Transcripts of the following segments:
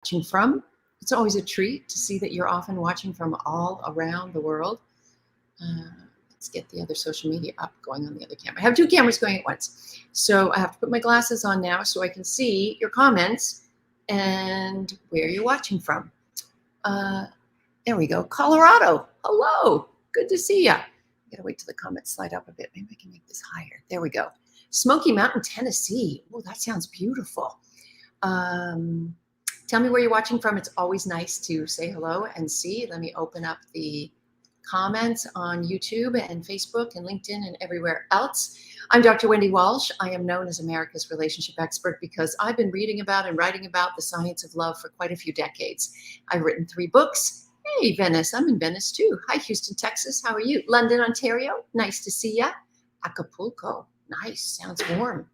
watching from. It's always a treat to see that you're often watching from all around the world. Let's get the other social media up going on the other camera. I have two cameras going at once. So I have to put my glasses on now so I can see your comments and where you're watching from. There we go. Colorado. Hello. Good to see you. I gotta wait till the comments slide up a bit. Maybe I can make this higher. There we go. Smoky Mountain, Tennessee. Oh, that sounds beautiful. Tell me where you're watching from. It's always nice to say hello and see. Let me open up the comments on YouTube and Facebook and LinkedIn and everywhere else. I'm Dr. Wendy Walsh. I am known as America's relationship expert because I've been reading about and writing about the science of love for quite a few decades. I've written 3 books. Hey, Venice. I'm in Venice too. Hi, Houston, Texas. How are you? London, Ontario. Nice to see ya. Acapulco. Nice. Sounds warm.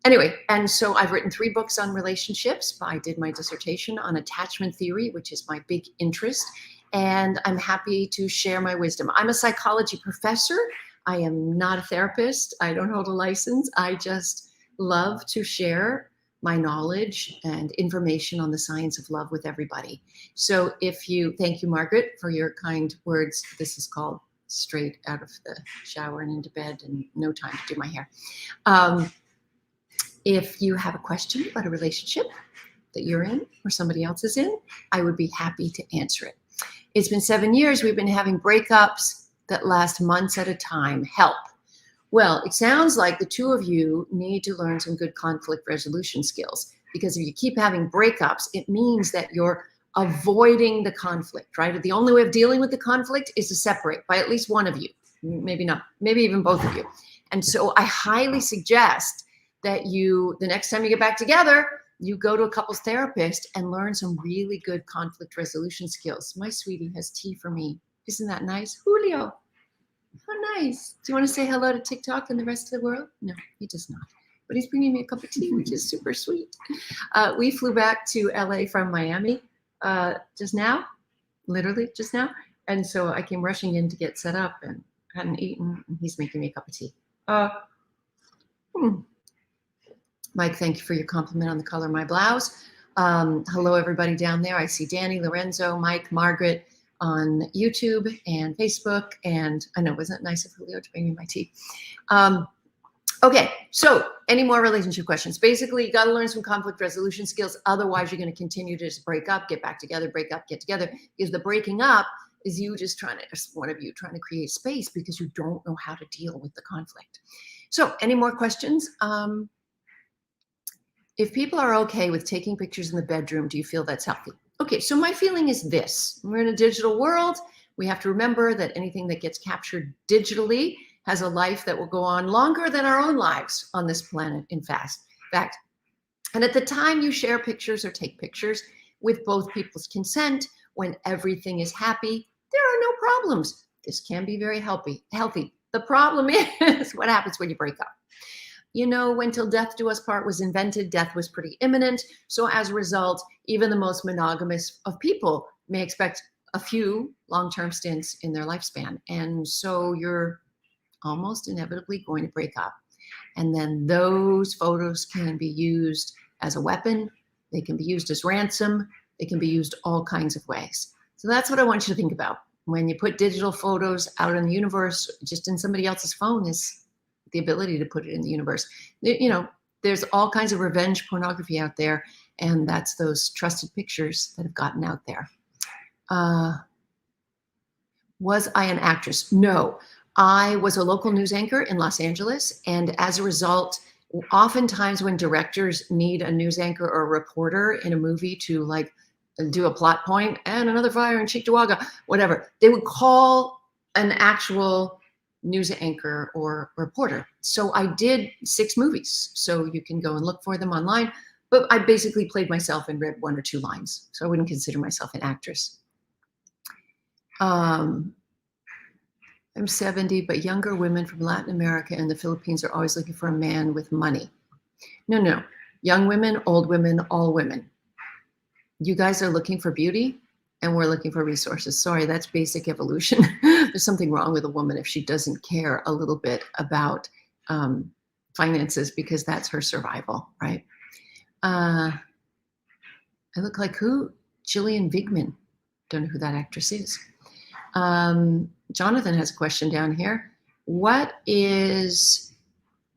Anyway, and so I've written 3 books on relationships. I did my dissertation on attachment theory, which is my big interest, and I'm happy to share my wisdom. I'm a psychology professor. I am not a therapist. I don't hold a license. I just love to share my knowledge and information on the science of love with everybody. So thank you, Margaret, for your kind words. This is called straight out of the shower and into bed and no time to do my hair. If you have a question about a relationship that you're in or somebody else is in, I would be happy to answer it. It's been 7 years. We've been having breakups that last months at a time. Help. Well, it sounds like the 2 of you need to learn some good conflict resolution skills, because if you keep having breakups, it means that you're avoiding the conflict, right? The only way of dealing with the conflict is to separate by at least one of you, maybe not, maybe even both of you. And so I highly suggest that the next time you get back together, you go to a couples therapist and learn some really good conflict resolution skills. My sweetie has tea for me. Isn't that nice? Julio, how nice. Do you want to say hello to TikTok and the rest of the world? No, he does not. But he's bringing me a cup of tea, which is super sweet. We flew back to LA from Miami just now, literally just now. And so I came rushing in to get set up and hadn't eaten, and he's making me a cup of tea. Mike, thank you for your compliment on the color of my blouse. Hello, everybody down there. I see Danny, Lorenzo, Mike, Margaret on YouTube and Facebook. And I know, wasn't it nice of Julio to bring me my tea? Okay, so any more relationship questions? Basically, you got to learn some conflict resolution skills. Otherwise, you're going to continue to just break up, get back together, break up, get together. Because the breaking up is you just one of you trying to create space because you don't know how to deal with the conflict. So any more questions? If people are okay with taking pictures in the bedroom, do you feel that's healthy? Okay, so my feeling is this. We're in a digital world. We have to remember that anything that gets captured digitally has a life that will go on longer than our own lives on this planet, in fact. And at the time you share pictures or take pictures with both people's consent, when everything is happy, there are no problems. This can be very healthy. The problem is what happens when you break up. You know, when Till Death Do Us Part was invented, death was pretty imminent. So as a result, even the most monogamous of people may expect a few long-term stints in their lifespan. And so you're almost inevitably going to break up. And then those photos can be used as a weapon. They can be used as ransom. They can be used all kinds of ways. So that's what I want you to think about. When you put digital photos out in the universe, just in somebody else's phone is the ability to put it in the universe. You know, there's all kinds of revenge pornography out there, and that's those trusted pictures that have gotten out there. Was I an actress? No, I was a local news anchor in Los Angeles, and as a result, oftentimes when directors need a news anchor or a reporter in a movie to like do a plot point and another fire in Cheektowaga, whatever, they would call an actual news anchor or reporter. So I did 6 movies. So you can go and look for them online. But I basically played myself and read 1 or 2 lines. So I wouldn't consider myself an actress. I'm 70, but younger women from Latin America and the Philippines are always looking for a man with money. No. Young women, old women, all women. You guys are looking for beauty, and we're looking for resources. Sorry, that's basic evolution. There's something wrong with a woman if she doesn't care a little bit about finances, because that's her survival, right? I look like who? Gillian Vigman. Don't know who that actress is. Jonathan has a question down here. What is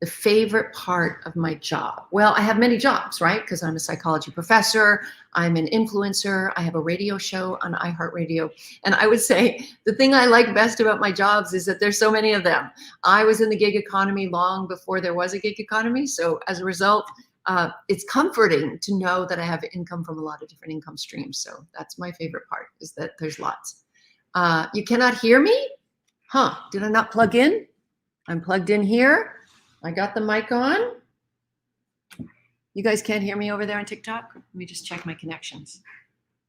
the favorite part of my job? Well, I have many jobs, right? Because I'm a psychology professor, I'm an influencer, I have a radio show on iHeartRadio. And I would say the thing I like best about my jobs is that there's so many of them. I was in the gig economy long before there was a gig economy. So as a result, it's comforting to know that I have income from a lot of different income streams. So that's my favorite part, is that there's lots. You cannot hear me? Huh, did I not plug in? I'm plugged in here. I got the mic on. You guys can't hear me over there on TikTok? Let me just check my connections.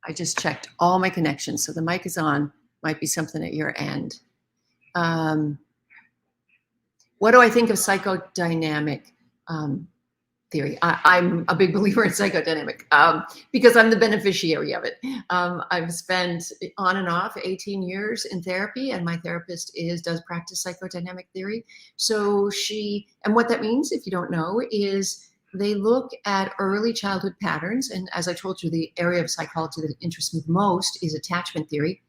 I just checked all my connections. So the mic is on. Might be something at your end. What do I think of psychodynamic theory? I'm a big believer in psychodynamic because I'm the beneficiary of it. I've spent on and off 18 years in therapy, and my therapist does practice psychodynamic theory. So and what that means, if you don't know, is they look at early childhood patterns. And as I told you, the area of psychology that interests me most is attachment theory.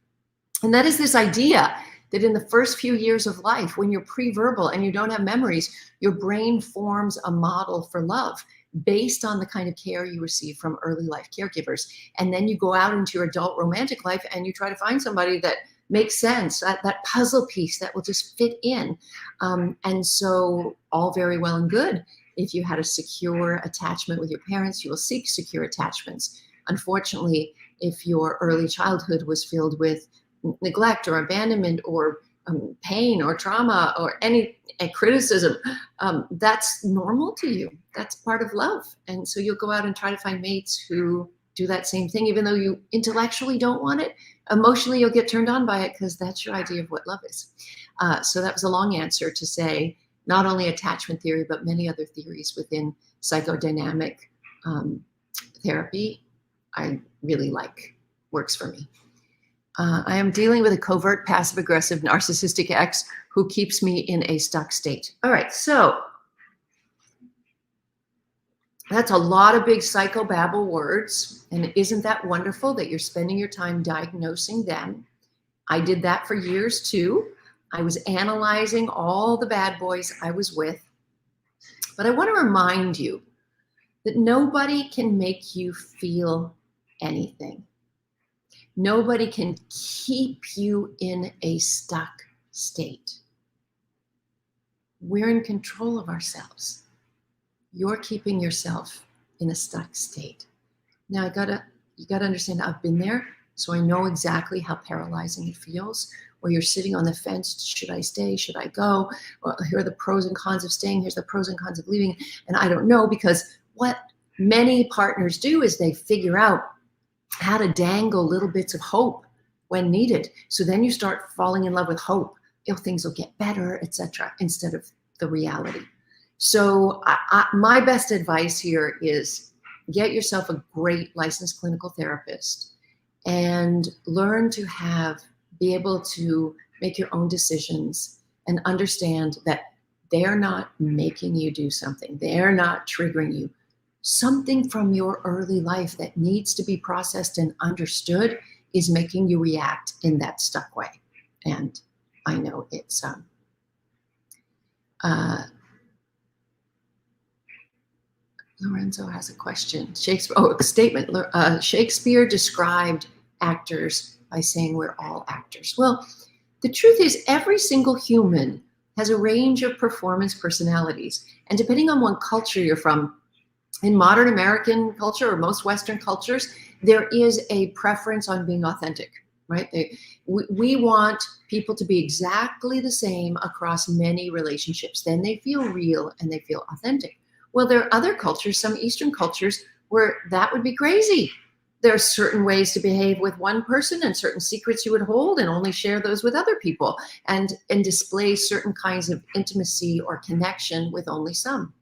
And that is this idea that in the first few years of life, when you're pre-verbal and you don't have memories, your brain forms a model for love based on the kind of care you receive from early life caregivers. And then you go out into your adult romantic life and you try to find somebody that makes sense, that puzzle piece that will just fit in. And so all very well and good. If you had a secure attachment with your parents, you will seek secure attachments. Unfortunately, if your early childhood was filled with neglect or abandonment or pain or trauma or any criticism, that's normal to you. That's part of love. And so you'll go out and try to find mates who do that same thing, even though you intellectually don't want it. Emotionally, you'll get turned on by it because that's your idea of what love is. So that was a long answer to say not only attachment theory, but many other theories within psychodynamic therapy I really like, works for me. I am dealing with a covert, passive-aggressive, narcissistic ex who keeps me in a stuck state. All right, so that's a lot of big psychobabble words. And isn't that wonderful that you're spending your time diagnosing them? I did that for years too. I was analyzing all the bad boys I was with. But I want to remind you that nobody can make you feel anything. Nobody can keep you in a stuck state. We're in control of ourselves. You're keeping yourself in a stuck state. Now you gotta understand, I've been there, so I know exactly how paralyzing it feels, where you're sitting on the fence. Should I stay? Should I go? Well, here are the pros and cons of staying. Here's the pros and cons of leaving. And I don't know, because what many partners do is they figure out how to dangle little bits of hope when needed. So then you start falling in love with hope. Things will get better, etc., instead of the reality. So my best advice here is get yourself a great licensed clinical therapist and learn to be able to make your own decisions and understand that they're not making you do something. They're not triggering you. Something from your early life that needs to be processed and understood is making you react in that stuck way. And I know it's Lorenzo has a question. A statement. Shakespeare described actors by saying we're all actors. Well, the truth is every single human has a range of performance personalities. And depending on what culture you're from, in modern American culture or most Western cultures, there is a preference on being authentic, right? We want people to be exactly the same across many relationships. Then they feel real and they feel authentic. Well, there are other cultures, some Eastern cultures, where that would be crazy. There are certain ways to behave with one person and certain secrets you would hold and only share those with other people, and display certain kinds of intimacy or connection with only some.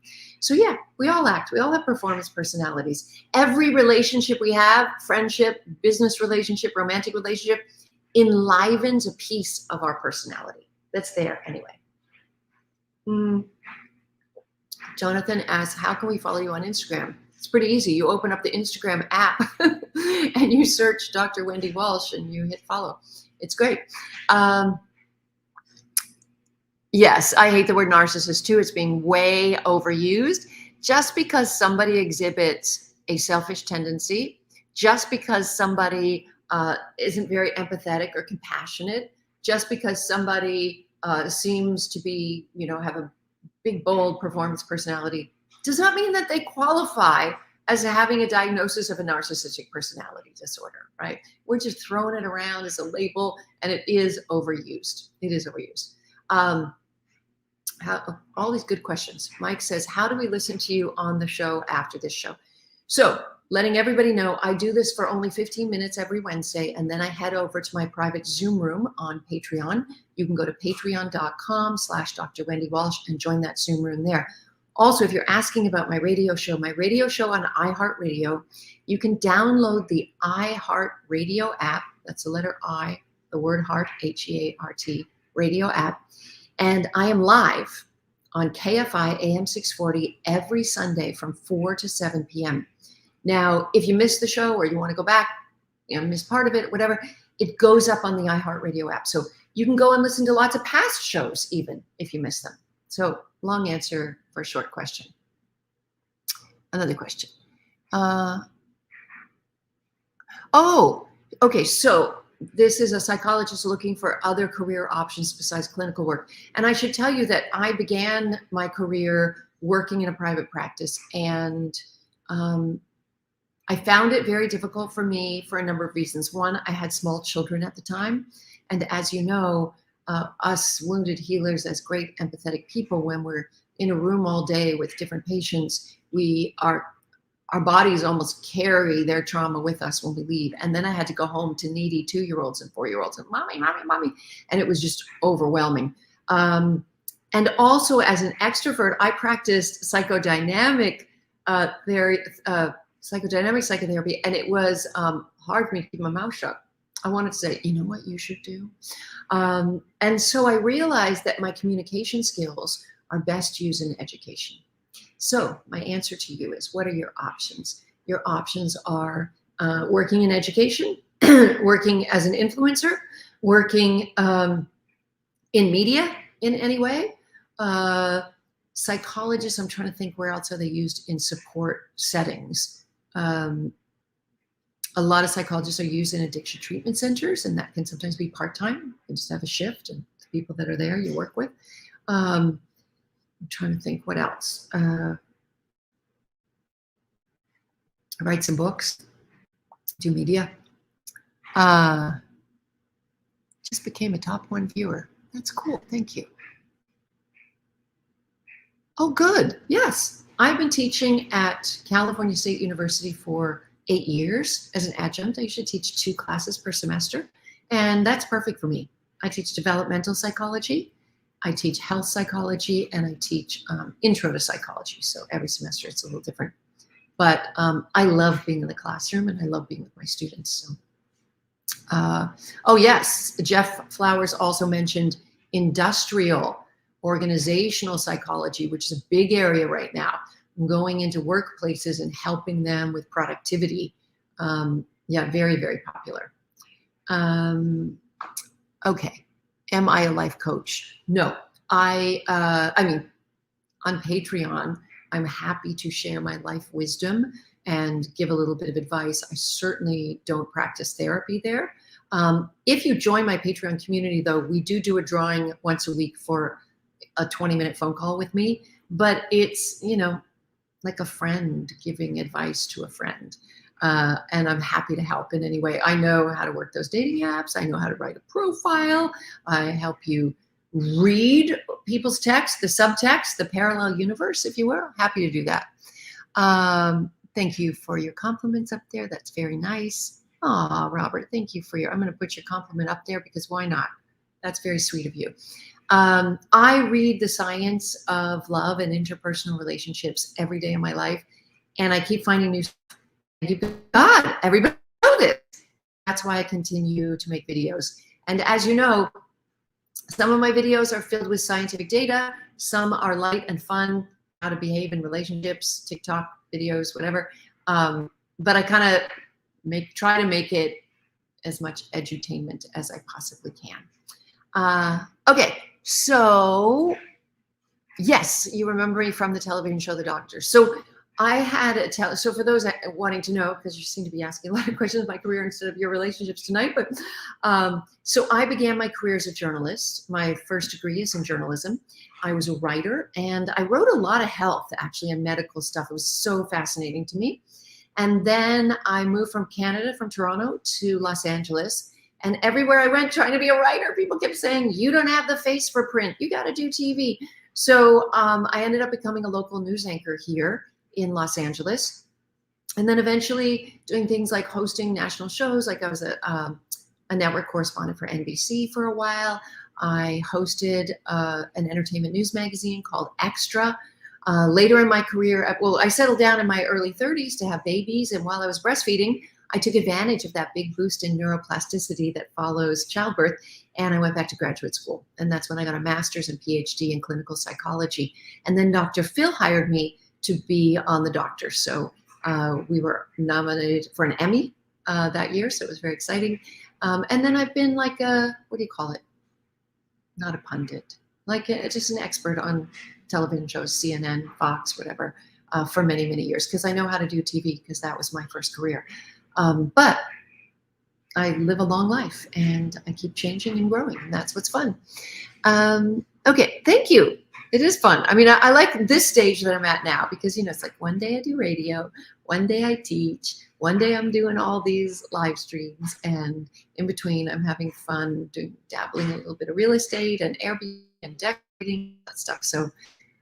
So yeah, we all act. We all have performance personalities. Every relationship we have, friendship, business relationship, romantic relationship, enlivens a piece of our personality that's there anyway. Jonathan asks, how can we follow you on Instagram? It's pretty easy. You open up the Instagram app and you search Dr. Wendy Walsh and you hit follow. It's great. Yes, I hate the word narcissist too. It's being way overused. Just because somebody exhibits a selfish tendency, just because somebody isn't very empathetic or compassionate, just because somebody seems to be, have a big, bold performance personality, does not mean that they qualify as having a diagnosis of a narcissistic personality disorder, right? We're just throwing it around as a label, and it is overused. It is overused. All these good questions. Mike says, how do we listen to you on the show after this show? So letting everybody know, I do this for only 15 minutes every Wednesday, and then I head over to my private Zoom room on Patreon. You can go to patreon.com/Dr. Wendy Walsh and join that Zoom room there. Also, if you're asking about my radio show on iHeartRadio, you can download the iHeartRadio app. That's the letter I, the word heart, H-E-A-R-T, radio app. And I am live on KFI AM 640 every Sunday from 4 to 7 p.m. Now, if you missed the show or you want to go back, miss part of it, whatever, it goes up on the iHeartRadio app. So you can go and listen to lots of past shows even if you miss them. So long answer for a short question. Another question. Okay, so this is a psychologist looking for other career options besides clinical work. And I should tell you that I began my career working in a private practice, and I found it very difficult for me for a number of reasons. One, I had small children at the time. And as you know, us wounded healers, as great empathetic people, when we're in a room all day with different patients, our bodies almost carry their trauma with us when we leave. And then I had to go home to needy 2-year-olds and 4-year-olds and mommy. And it was just overwhelming. And also as an extrovert, I practiced psychodynamic psychotherapy, and it was hard for me to keep my mouth shut. I wanted to say, you know what you should do? And so I realized that my communication skills are best used in education. So my answer to you is, what are your options? Your options are working in education, working as an influencer, working in media in any way. Psychologists, I'm trying to think, where else are they used in support settings? A lot of psychologists are used in addiction treatment centers, and that can sometimes be part-time. You just have a shift, and the people that are there you work with. I'm trying to think what else. Write some books, do media. Just became a top 1 viewer. That's cool. Thank you. Oh, good. Yes. I've been teaching at California State University for 8 years as an adjunct. I usually teach 2 classes per semester, and that's perfect for me. I teach developmental psychology, I teach health psychology, and I teach intro to psychology. So every semester it's a little different. But I love being in the classroom, and I love being with my students. So, oh yes, Jeff Flowers also mentioned industrial organizational psychology, which is a big area right now. I'm going into workplaces and helping them with productivity. Yeah, very, very popular. Okay, am I a life coach? No, I mean, on Patreon, I'm happy to share my life wisdom and give a little bit of advice. I certainly don't practice therapy there. If you join my Patreon community, though, we do a drawing once a week for a 20-minute phone call with me, but it's, like a friend giving advice to a friend. And I'm happy to help in any way. I know how to work those dating apps. I know how to write a profile. I help you read people's text, the subtext, the parallel universe, if you will. Happy to do that. Thank you for your compliments up there. That's very nice. Oh, Robert, thank you for I'm going to put your compliment up there because why not? That's very sweet of you. I read the science of love and interpersonal relationships every day of my life, and I keep finding new stuff. God, everybody knows this. That's why I continue to make videos. And as you know, some of my videos are filled with scientific data. Some are light and fun, how to behave in relationships. TikTok videos, whatever. But I kind of try to make it as much edutainment as I possibly can. Okay, so yes, you remember me from the television show The Doctor. So I had so for those wanting to know, because you seem to be asking a lot of questions of my career instead of your relationships tonight, but so I began my career as a journalist. My first degree is in journalism. I was a writer, and I wrote a lot of health, actually, and medical stuff. It was so fascinating to me. And then I moved from Canada, from Toronto to Los Angeles. And everywhere I went trying to be a writer, people kept saying, you don't have the face for print. You got to do TV. So I ended up becoming a local news anchor here in Los Angeles. And then eventually doing things like hosting national shows. Like I was a network correspondent for NBC for a while. I hosted an entertainment news magazine called Extra. Later in my career, well, I settled down in my early 30s to have babies. And while I was breastfeeding, I took advantage of that big boost in neuroplasticity that follows childbirth. And I went back to graduate school. And that's when I got a master's and PhD in clinical psychology. And then Dr. Phil hired me to be on The Doctor. So we were nominated for an Emmy that year. So it was very exciting. And then I've been like what do you call it? Not a pundit, like just an expert on television shows, CNN, Fox, whatever, for many, many years, because I know how to do TV, because that was my first career. But I live a long life, and I keep changing and growing, and that's what's fun. Okay, thank you. It is fun. I mean, I like this stage that I'm at now, because, it's like one day I do radio, one day I teach, one day I'm doing all these live streams, and in between I'm having fun dabbling in a little bit of real estate and Airbnb and decorating, that stuff. So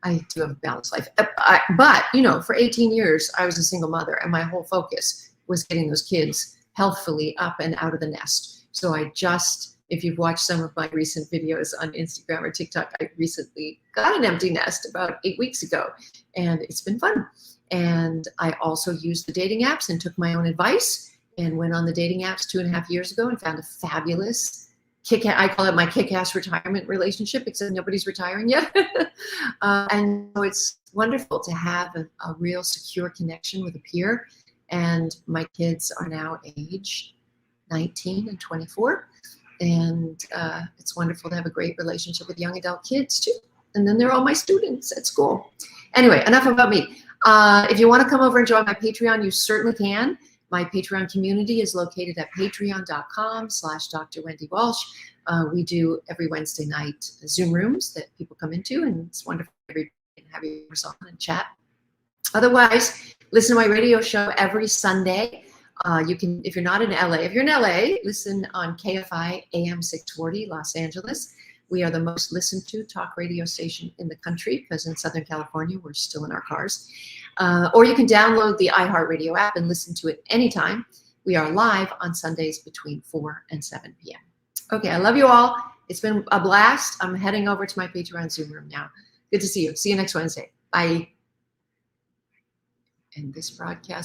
I do have a balanced life. But, for 18 years, I was a single mother, and my whole focus was getting those kids healthfully up and out of the nest. So if you've watched some of my recent videos on Instagram or TikTok, I recently got an empty nest about 8 weeks ago, and it's been fun. And I also used the dating apps and took my own advice and went on the dating apps 2.5 years ago and found a fabulous I call it my kick-ass retirement relationship, except nobody's retiring yet. And so it's wonderful to have a real secure connection with a peer. And my kids are now age 19 and 24. And it's wonderful to have a great relationship with young adult kids too. And then they're all my students at school. Anyway, enough about me. If you want to come over and join my Patreon, you certainly can. My Patreon community is located at patreon.com/Dr. Wendy Walsh. We do every Wednesday night Zoom rooms that people come into, and it's wonderful to have you on and chat. Otherwise, listen to my radio show every Sunday. You can, if you're not in LA, if you're in LA, listen on KFI AM 640 Los Angeles. We are the most listened to talk radio station in the country, because in Southern California, we're still in our cars. Or you can download the iHeartRadio app and listen to it anytime. We are live on Sundays between 4 and 7 p.m. Okay, I love you all. It's been a blast. I'm heading over to my Patreon Zoom room now. Good to see you. See you next Wednesday. Bye. And this broadcast